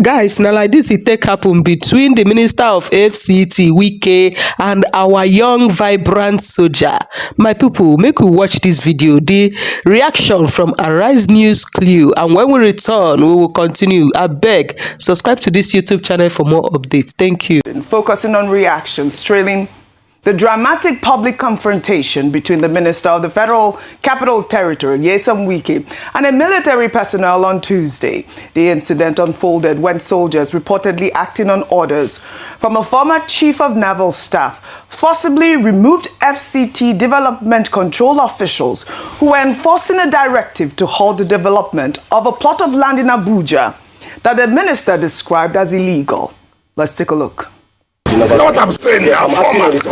Guys, now like this, it take happen between the Minister of FCT, Wike, and our young, vibrant soldier. My people, make we watch this video, the reaction from Arise News Clue. And when we return, we will continue. I beg, subscribe to this YouTube channel for more updates. Thank you. Focusing on reactions, trailing the dramatic public confrontation between the Minister of the Federal Capital Territory, Nyesom Wike, and a military personnel on Tuesday. The incident unfolded when soldiers reportedly acting on orders from a former Chief of Naval Staff forcibly removed FCT development control officials who were enforcing a directive to halt the development of a plot of land in Abuja that the minister described as illegal. Let's take a look. You know what I'm saying now? Former. It's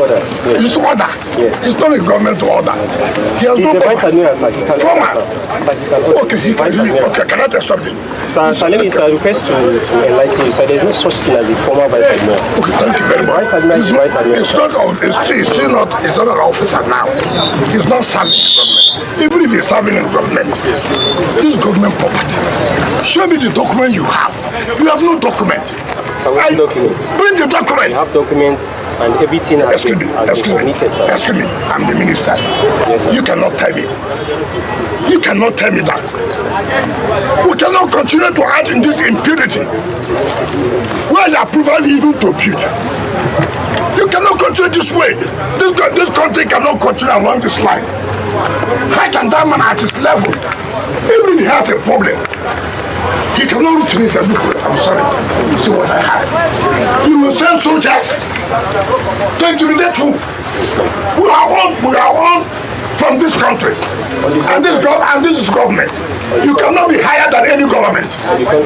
order. Yes. It's not a government order. He has no former. Okay, can I tell something? Sir, let me request to enlighten you. So there's no such thing as a former vice admiral. Okay, thank you very much. Vice admiral is vice admiral. It's not an officer now. He's not serving the government. Even if he's serving in government, this government property. Show me the document you have. You have no document. So what documents? Bring the document. You have documents and everything has been submitted, sir. Excuse me, I'm the minister. Yes, sir. You cannot tell me. You cannot tell me that. We cannot continue to add in this impunity. Where is approval even to build? You cannot continue this way. This country cannot continue along this line. How can that man at his level, even if he has a problem, he cannot reach me and say, look, I'm sorry, see what I have. You will send soldiers to intimidate who? We are all from this country. And this is government. You cannot be higher than any government.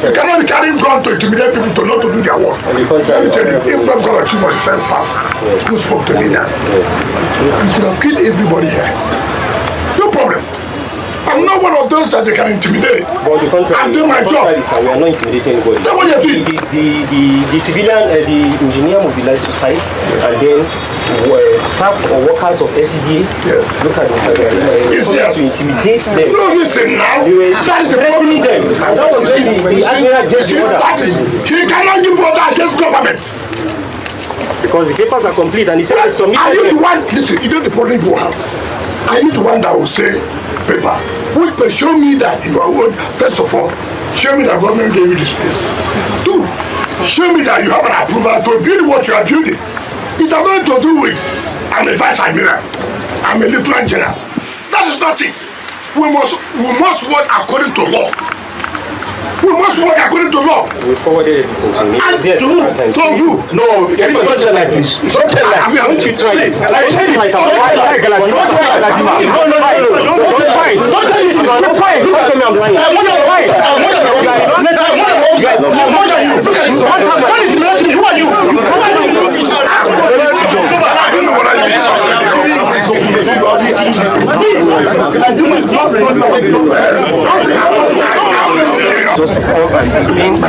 You cannot be carrying gun to intimidate people to not to do their work. Let me tell you, if God got a chief of defense staff who spoke to me now, you could have killed everybody here. No problem. I'm not one of those that they can intimidate. I'm doing my job. We are not intimidating anybody. That's what you're doing. The civilian, the engineer mobilized to site, and then staff or workers of FCT look at this to intimidate them. No, listen now. That is the problem. Them. And that was when the admiral gave the order. He cannot give order against government. Because the papers are complete and he said it's submitted. Are you the one? Listen, you know the problem you have. Are you the one that will say, paper, show me that you are old? First of all, show me that government gave you this place. Two, show me that you have an approval to build what you are building. It has nothing to do with, I'm a vice admiral, I'm a lieutenant general. That is not it. We must work according to law. We must work according to law. We forwarded it to me. To who? No, don't tell like this. Don't tell like this. Don't you try this. I said it like a don't tell me I'm lying. Who are you? I don't know what I just to come and explain this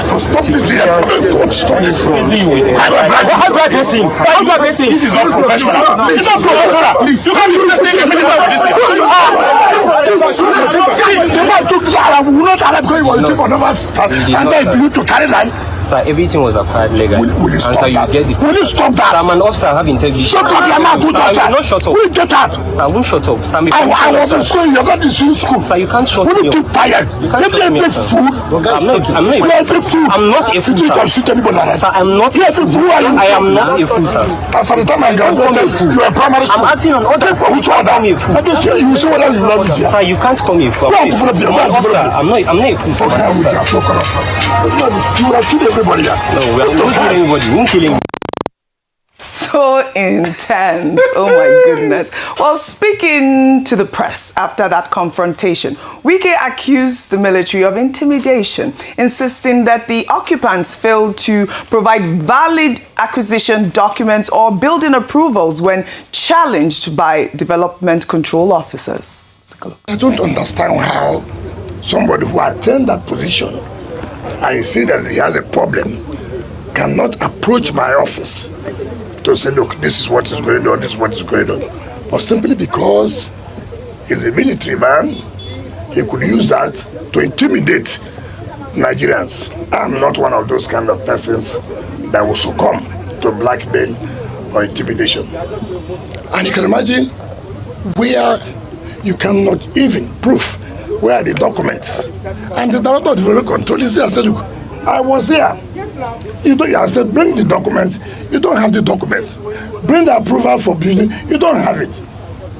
is not professional. It's not professional. You can't be pressing the minister of this thing. We will not allow going to and then you to carry line. Sir, everything was acquired legally. Will you stop that? Will you stop that? Sir, I'm an officer, I have integrity. Shut up, your mouth, good officer. I will not shut up. Will you get out? Sir, I won't shut up. Sir, I was in school, you're not in school. Sir, you can't shut me up. Will you keep quiet? You can't shut me up, sir. Food. I'm not a fool. I'm not a fool, You can shoot anybody like that. Sir, I'm not a fool. I am not a fool, sir. And for the time I graduated, you were primary school. I'm acting on order. For which order? I'm a fool. You will see whether you love it here. Sir, you can't call me a fool. I'm an officer. I'm not a fool, sir. You will have killed everybody here. No, we are not killing anybody. We won't kill anybody. So intense. Oh my goodness. Well, speaking to the press after that confrontation, Wike accused the military of intimidation, insisting that the occupants failed to provide valid acquisition documents or building approvals when challenged by development control officers. Let's take a look. I don't understand how somebody who attained that position and see that he has a problem cannot approach my office to say, look, this is what is going on, this is what is going on. But simply because he's a military man, he could use that to intimidate Nigerians, I'm not one of those kind of persons that will succumb to blackmail or intimidation. And you can imagine where you cannot even prove where are the documents. And the director of the Bureau of Control is there. I said, look, I was there. I said, bring the documents. You don't have the documents. Bring the approval for building. You don't have it.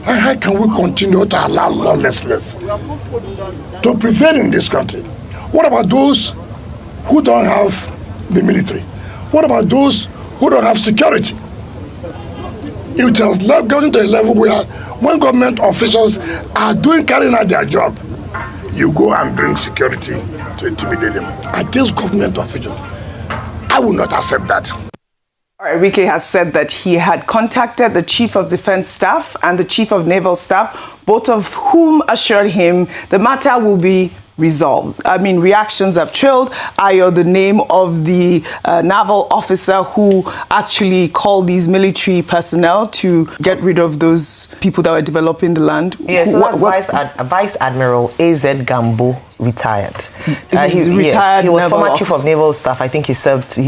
And how can we continue to allow lawlessness to prevail in this country? What about those who don't have the military? What about those who don't have security? It has gotten to a level where when government officials are carrying out their job, you go and bring security to intimidate them. Against government officials, I will not accept that. Wike has said that he had contacted the Chief of Defense Staff and the Chief of Naval Staff, both of whom assured him the matter will be resolved. I mean, reactions have trailed. Ayo, the name of the naval officer who actually called these military personnel to get rid of those people that were developing the land. Yes, so that's Vice Admiral A.Z. Gambo, retired. He's retired. He was former Chief of Naval Staff. I think he served 2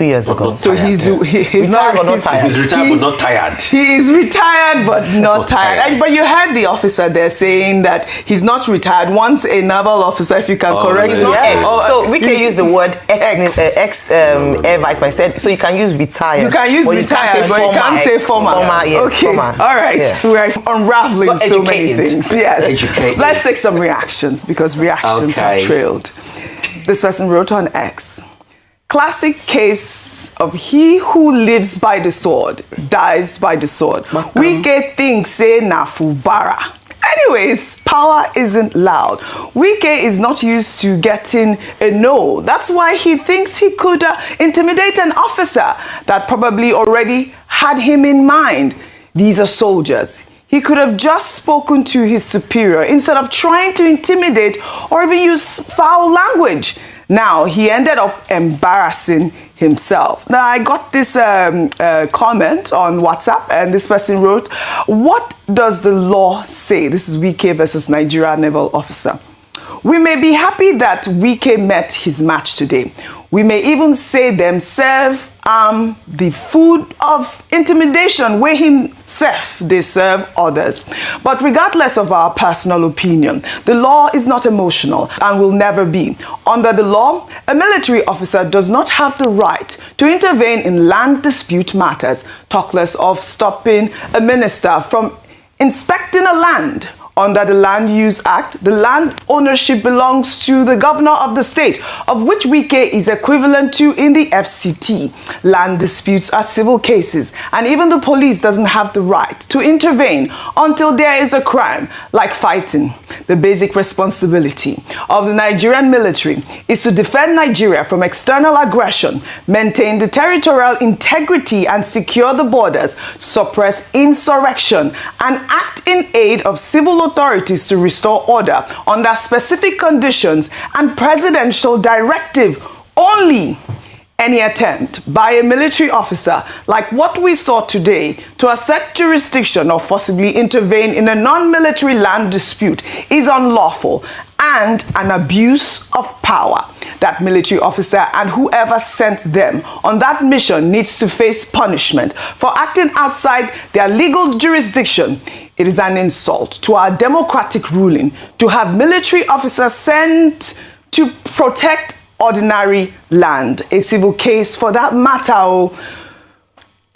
years ago. So he's retired but not tired. He's retired but not tired. He is retired but not tired. But you heard the officer there saying that he's not retired. Once a naval officer, if you can correct me. So we can use the word ex Air Vice, but I said, so you can use retired. You can use retired, but you can't say former. Yes, okay, former. all right. Yeah. We're unraveling so many things. Yes. Educated. Let's take some reactions because reactions have trailed. This person wrote on X. Classic case of he who lives by the sword dies by the sword. Wike thinks say nafubara. Anyways, power isn't loud. Wike is not used to getting a no. That's why he thinks he could intimidate an officer that probably already had him in mind. These are soldiers. He could have just spoken to his superior instead of trying to intimidate or even use foul language. Now, he ended up embarrassing himself. Now, I got this comment on WhatsApp, and this person wrote, what does the law say? This is Wike versus Nigerian naval officer. We may be happy that Wike met his match today. We may even say them serve the food of intimidation where himself they serve others. But regardless of our personal opinion, the law is not emotional and will never be. Under the law, a military officer does not have the right to intervene in land dispute matters, talk less of stopping a minister from inspecting a land. Under the Land Use Act, the land ownership belongs to the governor of the state, of which Wike is equivalent to in the FCT. Land disputes are civil cases, and even the police doesn't have the right to intervene until there is a crime, like fighting. The basic responsibility of the Nigerian military is to defend Nigeria from external aggression, maintain the territorial integrity and secure the borders, suppress insurrection, and act in aid of civil authorities to restore order under specific conditions and presidential directive only. Any attempt by a military officer like what we saw today to assert jurisdiction or forcibly intervene in a non-military land dispute is unlawful and an abuse of power. That military officer and whoever sent them on that mission needs to face punishment for acting outside their legal jurisdiction. It is an insult to our democratic ruling to have military officers sent to protect ordinary land, a civil case for that matter.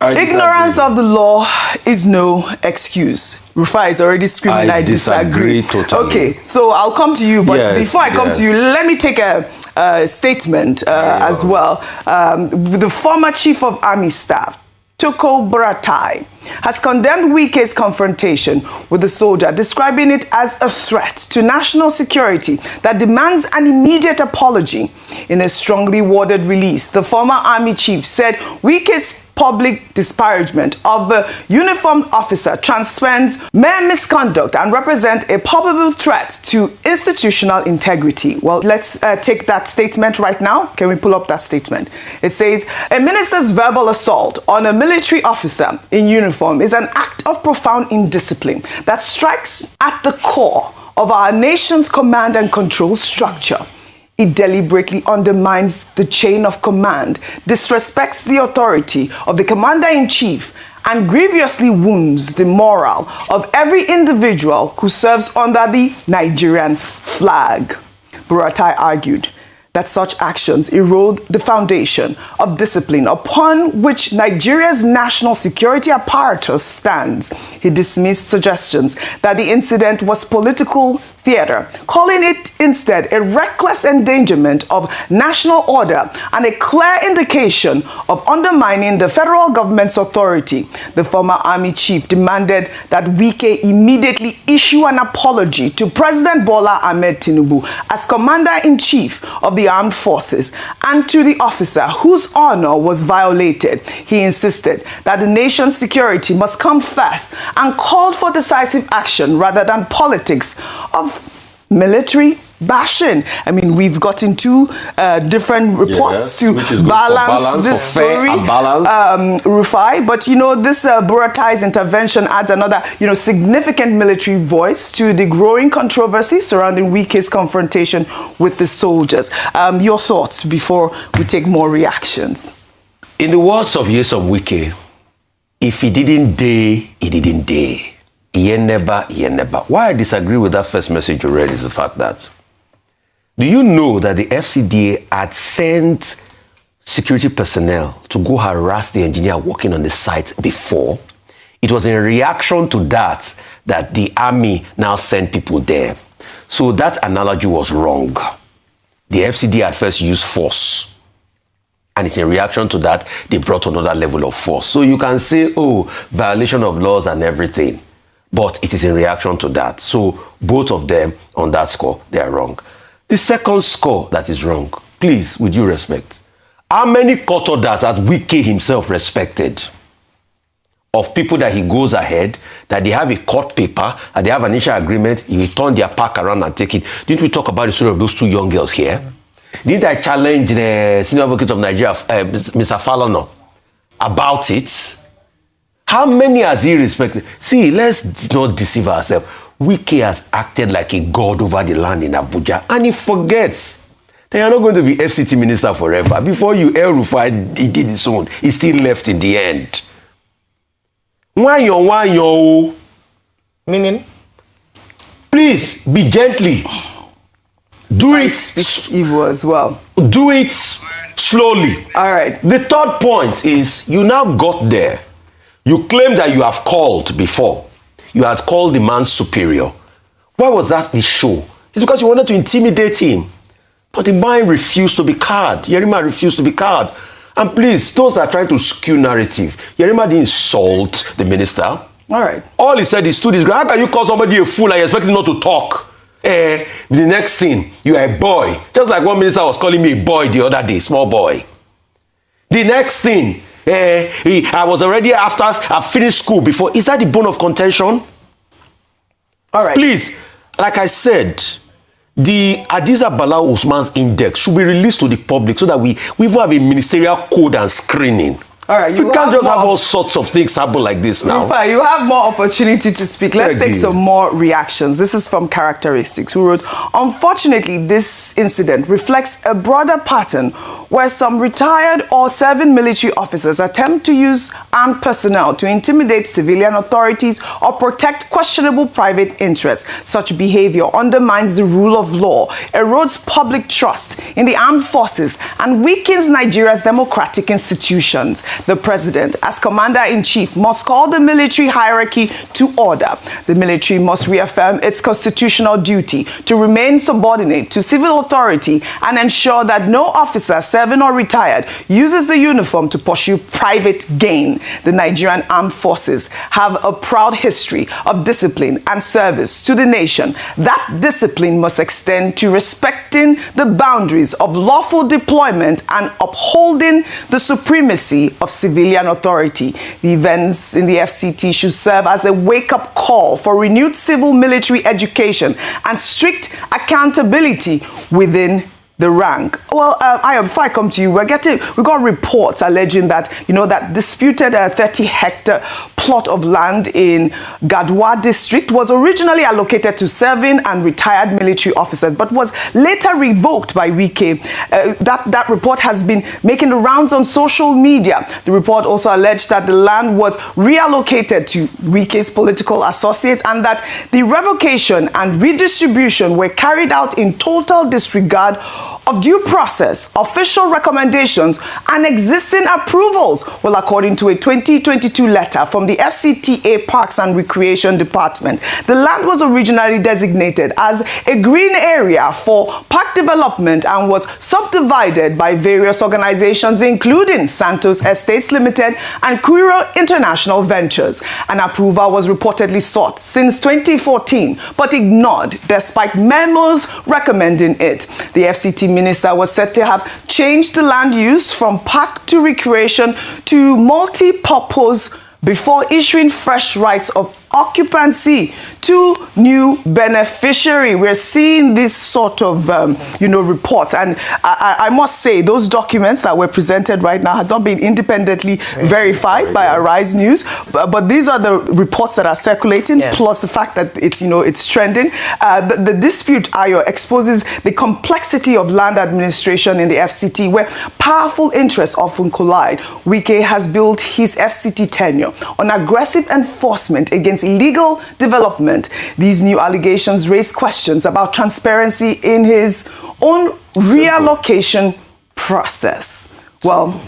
Ignorance of the law is no excuse. Rufa is already screaming, I disagree. Totally. Okay, so I'll come to you, but before I come to you, let me take a statement as well. The former Chief of Army Staff, Toko Buratai, has condemned Wike's confrontation with the soldier, describing it as a threat to national security that demands an immediate apology. In a strongly worded release, the former army chief said Wike's public disparagement of a uniformed officer transcends mere misconduct and represents a probable threat to institutional integrity. Well, let's take that statement right now. Can we pull up that statement? It says, a minister's verbal assault on a military officer in uniform is an act of profound indiscipline that strikes at the core of our nation's command and control structure. It deliberately undermines the chain of command, disrespects the authority of the commander-in-chief, and grievously wounds the morale of every individual who serves under the Nigerian flag. Buratai argued that such actions erode the foundation of discipline upon which Nigeria's national security apparatus stands. He dismissed suggestions that the incident was political theater, calling it instead a reckless endangerment of national order and a clear indication of undermining the federal government's authority. The former army chief demanded that Wike immediately issue an apology to President Bola Ahmed Tinubu as commander-in-chief of the armed forces and to the officer whose honor was violated. He insisted that the nation's security must come first and called for decisive action rather than politics of military bashing. I mean, we've gotten two different reports to balance this story, Rufai. But, you know, this Buratai's intervention adds another, significant military voice to the growing controversy surrounding Wike's confrontation with the soldiers. Your thoughts before we take more reactions? In the words of Nyesom Wike, if he didn't dare, he didn't dare. Ye never. Why I disagree with that first message you read is the fact that, do you know that the FCDA had sent security personnel to go harass the engineer working on the site before? It was in reaction to that the army now sent people there. So that analogy was wrong. The FCDA at first used force. And it's in reaction to that they brought another level of force. So you can say, oh, violation of laws and everything. But it is in reaction to that. So both of them on that score, they are wrong. The second score that is wrong, please, with due respect, how many court orders has Wike himself respected of people that he goes ahead, that they have a court paper, and they have an initial agreement, he will turn their pack around and take it? Didn't we talk about the story of those two young girls here? Didn't I challenge the senior advocate of Nigeria, Mr. Falono, about it? How many has he respected? See, let's not deceive ourselves. Wike has acted like a god over the land in Abuja, and he forgets that you're not going to be FCT Minister forever. Before you, El Rufai, he did his own. He still left in the end. Why? Meaning? Please, be gently. Do it. Speak evil as well. Do it slowly. All right. The third point is, you now got there. You claim that you have called before. You had called the man superior. Why was that the show? It's because you wanted to intimidate him. But the man refused to be cowed. Yerima refused to be cowed. And please, those that are trying to skew narrative, Yerima didn't insult the minister. All right. All he said is, stood his ground. How can you call somebody a fool and you expect him not to talk? The next thing, you are a boy. Just like one minister was calling me a boy the other day, small boy. The next thing, I was already after I finished school before. Is that the bone of contention? All right. Please, like I said, the Hadiza Bala Usman's index should be released to the public so that we even have a ministerial code and screening. All right, you can't just have all sorts of things happen like this now. Rufa, you have more opportunity to speak. Let's take some more reactions. This is from Characteristics, who wrote, unfortunately, this incident reflects a broader pattern where some retired or serving military officers attempt to use armed personnel to intimidate civilian authorities or protect questionable private interests. Such behavior undermines the rule of law, erodes public trust in the armed forces, and weakens Nigeria's democratic institutions. The president, as commander-in-chief, must call the military hierarchy to order. The military must reaffirm its constitutional duty to remain subordinate to civil authority and ensure that no officer, serving or retired, uses the uniform to pursue private gain. The Nigerian Armed Forces have a proud history of discipline and service to the nation. That discipline must extend to respecting the boundaries of lawful deployment and upholding the supremacy of civilian authority. The events in the FCT should serve as a wake-up call for renewed civil military education and strict accountability within the the rank. Well, before I come to you, we got reports alleging that, that disputed 30-hectare plot of land in Gadwa district was originally allocated to serving and retired military officers, but was later revoked by Wike. That report has been making the rounds on social media. The report also alleged that the land was reallocated to Wike's political associates and that the revocation and redistribution were carried out in total disregard of due process, official recommendations, and existing approvals. Well, according to a 2022 letter from the FCTA Parks and Recreation Department, the land was originally designated as a green area for park development and was subdivided by various organizations, including Santos Estates Limited and Quiro International Ventures. An approval was reportedly sought since 2014, but ignored despite memos recommending it. The FCT Minister was said to have changed the land use from park to recreation to multi-purpose before issuing fresh rights of occupancy to new beneficiary. We're seeing this sort of, reports. And I must say, those documents that were presented right now has not been independently verified by Arise News. But these are the reports that are circulating, plus the fact that it's trending. The dispute, Ayo, exposes the complexity of land administration in the FCT, where powerful interests often collide. Wike has built his FCT tenure on aggressive enforcement against illegal development. These new allegations raise questions about transparency in his own reallocation process. Well,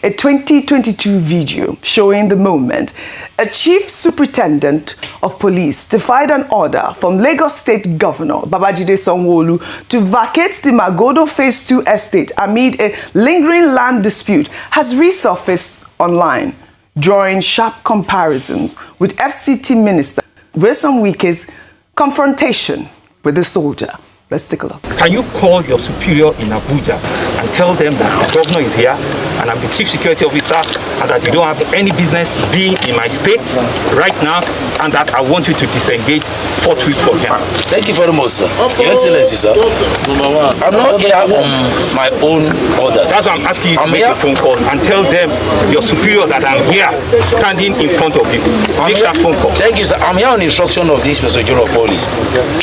a 2022 video showing the moment a chief superintendent of police defied an order from Lagos State Governor Babajide Sanwo-Olu to vacate the Magodo Phase 2 estate amid a lingering land dispute has resurfaced online, drawing sharp comparisons with FCT Minister Nyesom Wike's confrontation with the soldier. Let's take a look. Can you call your superior in Abuja and tell them that the governor is here and I'm the chief security officer and that you don't have any business being in my state right now and that I want you to disengage forthwith for him? Thank you very much, sir. Your Excellency, sir. I'm not here on my own orders. That's why I'm asking you to make a phone call and tell them, your superior, that I'm here standing in front of you. Make that phone call. Thank you, sir. I'm here on the instruction of this Mr. General Police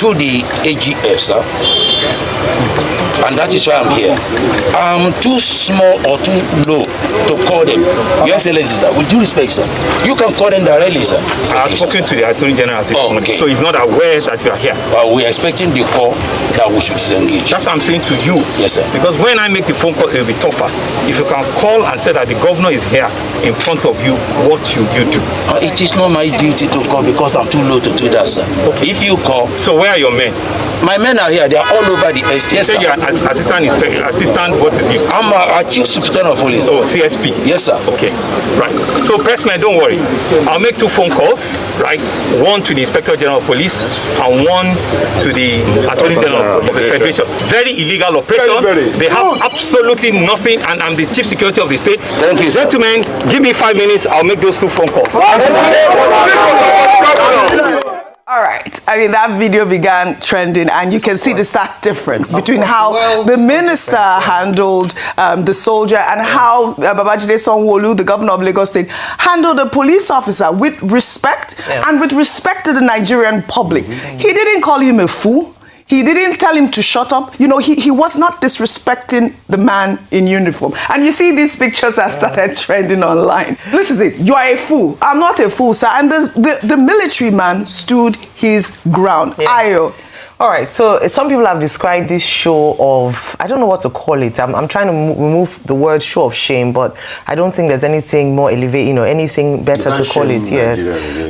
to the AGF, sir. And that is why I'm here. I'm too small or too low to call them. Your Excellency, sir, with due respect, sir, you can call them directly, sir. I have spoken to the Attorney General this morning, so he's not aware that you are here. We're expecting the call that we should disengage. That's what I'm saying to you. Yes, sir. Because when I make the phone call, it will be tougher. If you can call and say that the governor is here in front of you, what should you do? It is not my duty to call because I'm too low to do that, sir. Okay. If you call... So where are your men? My men are here. They are all over the estate. Yes, sir. You're an assistant, what is it? I'm a chief superintendent of police. Oh, CSP. Yes, sir. Okay, right. So, pressman, don't worry. I'll make 2 phone calls, right? One to the Inspector General of Police and one to the Attorney General of the Federation. Very illegal operation. They have absolutely nothing, and I'm the chief security of the state. Thank you, sir. Gentlemen, give me 5 minutes. I'll make those 2 phone calls. All right. I mean, that video began trending, and you can see the stark difference between how the minister handled the soldier and how Babajide Sanwo-Olu, the governor of Lagos State, handled a police officer with respect and with respect to the Nigerian public. He didn't call him a fool. He didn't tell him to shut up. You know, he was not disrespecting the man in uniform. And you see these pictures have started trending online. This is it. You are a fool. I'm not a fool, sir. And the military man stood his ground. Ayo. All right, so some people have described this show of, I don't know what to call it. I'm trying to remove the word show of shame, but I don't think there's anything more elevated, anything better to call it. Yes,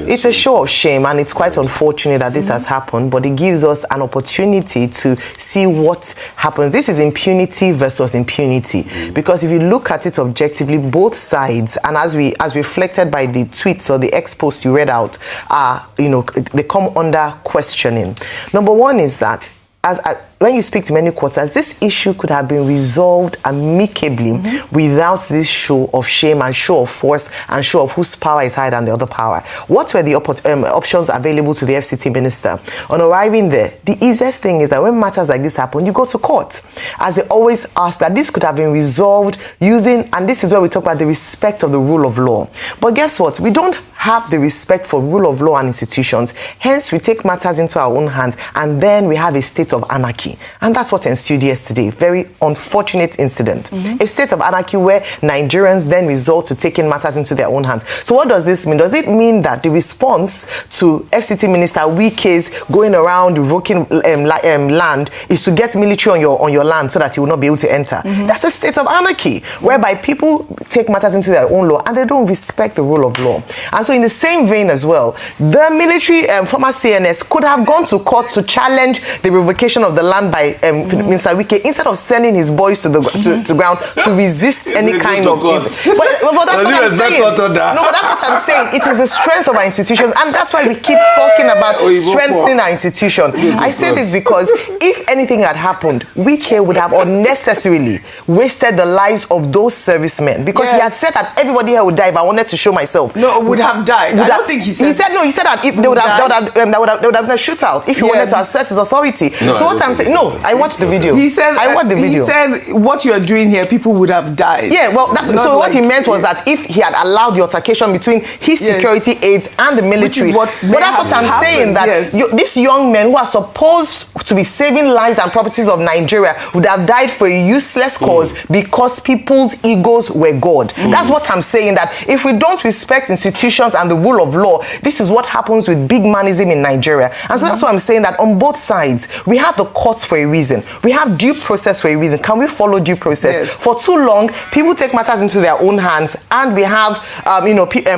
it's a show of shame, and it's quite unfortunate that this has happened, but it gives us an opportunity to see what happens. This is impunity versus impunity, because if you look at it objectively, both sides, and as reflected by the tweets or the X posts you read out, are, they come under questioning. Number one is that, as when you speak to many quarters, this issue could have been resolved amicably without this show of shame and show of force and show of whose power is higher than the other power. What were the options available to the FCT minister? On arriving there, the easiest thing is that when matters like this happen, you go to court. As they always ask, that this could have been resolved using, and this is where we talk about the respect of the rule of law. But guess what? We don't have the respect for rule of law and institutions. Hence, we take matters into our own hands, and then we have a state of anarchy. And that's what ensued yesterday. Very unfortunate incident. A state of anarchy where Nigerians then resort to taking matters into their own hands. So what does this mean? Does it mean that the response to FCT Minister Wike's going around revoking land is to get military on your land so that he will not be able to enter? That's a state of anarchy, whereby people take matters into their own law and they don't respect the rule of law. And so in the same vein as well, the military former CNS could have gone to court to challenge the revocation of the land by Minister Wike instead of sending his boys to the to ground to resist any kind of... But that's what I'm saying. No, but that's what I'm saying. It is the strength of our institutions, and that's why we keep talking about strengthening our institution. I say this because if anything had happened, Wike would have unnecessarily wasted the lives of those servicemen, because he had said that everybody here would die if I wanted to show myself. No, would have died. I don't think he said. He said no. He said that there would have been a shootout if he wanted to assert his authority. No, so what I'm saying, no, I watched the video. He said, I watched the video. He said, what you are doing here, people would have died. Yeah, well, that's so. What he meant was that if he had allowed the altercation between his security aides and the military, but that's what I'm saying. That these young men who are supposed to be saving lives and properties of Nigeria would have died for a useless cause because people's egos were God. That's what I'm saying. That if we don't respect institutions and the rule of law, this is what happens with big manism in Nigeria. And so that's why I'm saying that on both sides, we have the courts for a reason. We have due process for a reason. Can we follow due process? Yes. For too long, people take matters into their own hands, and we have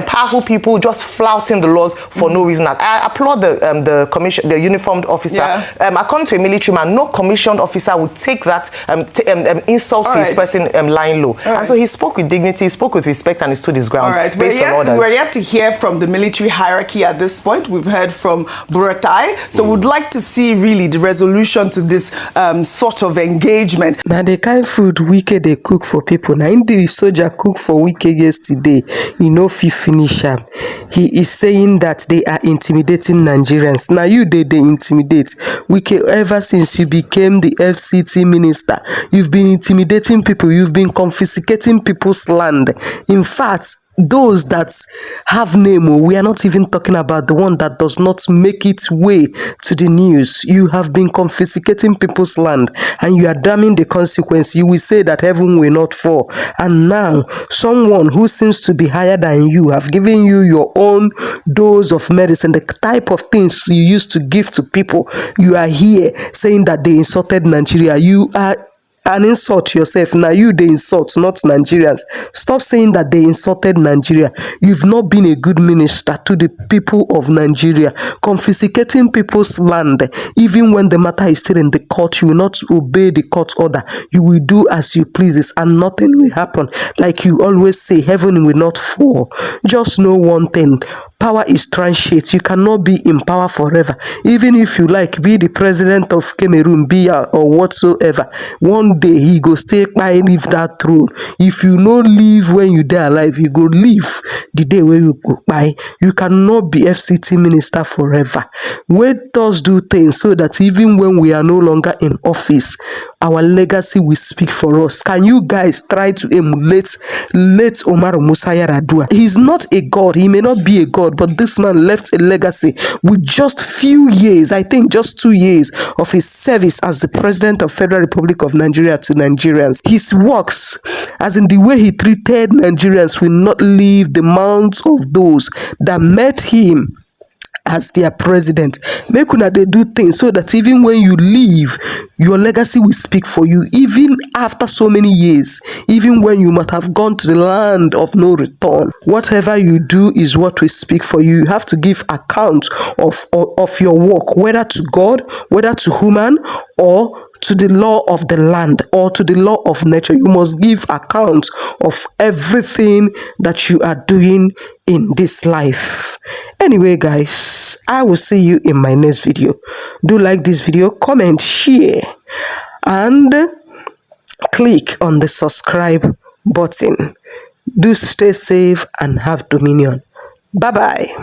powerful people just flouting the laws for no reason. I applaud the uniformed officer. According to a military man, no commissioned officer would take that insult to his person lying low. And so he spoke with dignity, he spoke with respect, and he stood his ground based on orders. We're yet to hear from the military hierarchy at this point. We've heard from Buratai, so we'd like to see really the resolution to this sort of engagement. Now the kind food Wike they cook for people. Now in the soldier cook for Wike yesterday, if you finish up, he is saying that they are intimidating Nigerians. Now you they intimidate Wike ever since you became the FCT minister. You've been intimidating people. You've been confiscating people's land. In fact, those that have name, we are not even talking about the one that does not make its way to the news. You have been confiscating people's land and you are damning the consequence. You will say that heaven will not fall. And now someone who seems to be higher than you have given you your own dose of medicine, the type of things you used to give to people. You are here saying that they insulted Nigeria. You are an insult yourself. Now you they insult, not Nigerians. Stop saying that they insulted Nigeria. You've not been a good minister to the people of Nigeria. Confiscating people's land, even when the matter is still in the court, you will not obey the court order. You will do as you please, and nothing will happen. Like you always say, heaven will not fall. Just know one thing. Power is transient. You cannot be in power forever. Even if you like, be the president of Cameroon, or whatsoever. One day he go stay by leave that throne. If you no leave when you die alive, you go leave the day where you go by. You cannot be FCT minister forever. Let us do things so that even when we are no longer in office, our legacy will speak for us. Can you guys try to emulate late Omar Musa Yar'Adua? He's not a god. He may not be a god, but this man left a legacy with just few years, I think just 2 years of his service as the president of Federal Republic of Nigeria to Nigerians. His works, as in the way he treated Nigerians, will not leave the mouths of those that met him as their president. Make una they do things so that even when you leave, your legacy will speak for you, even after so many years, even when you might have gone to the land of no return. Whatever you do is what will speak for you. You have to give account of your work, whether to God, whether to human, or to the law of the land, or to the law of nature. You must give account of everything that you are doing in this life. Anyway, guys, I will see you in my next video. Do like this video, comment, share. and click on the subscribe button. Do stay safe and have dominion. Bye-bye.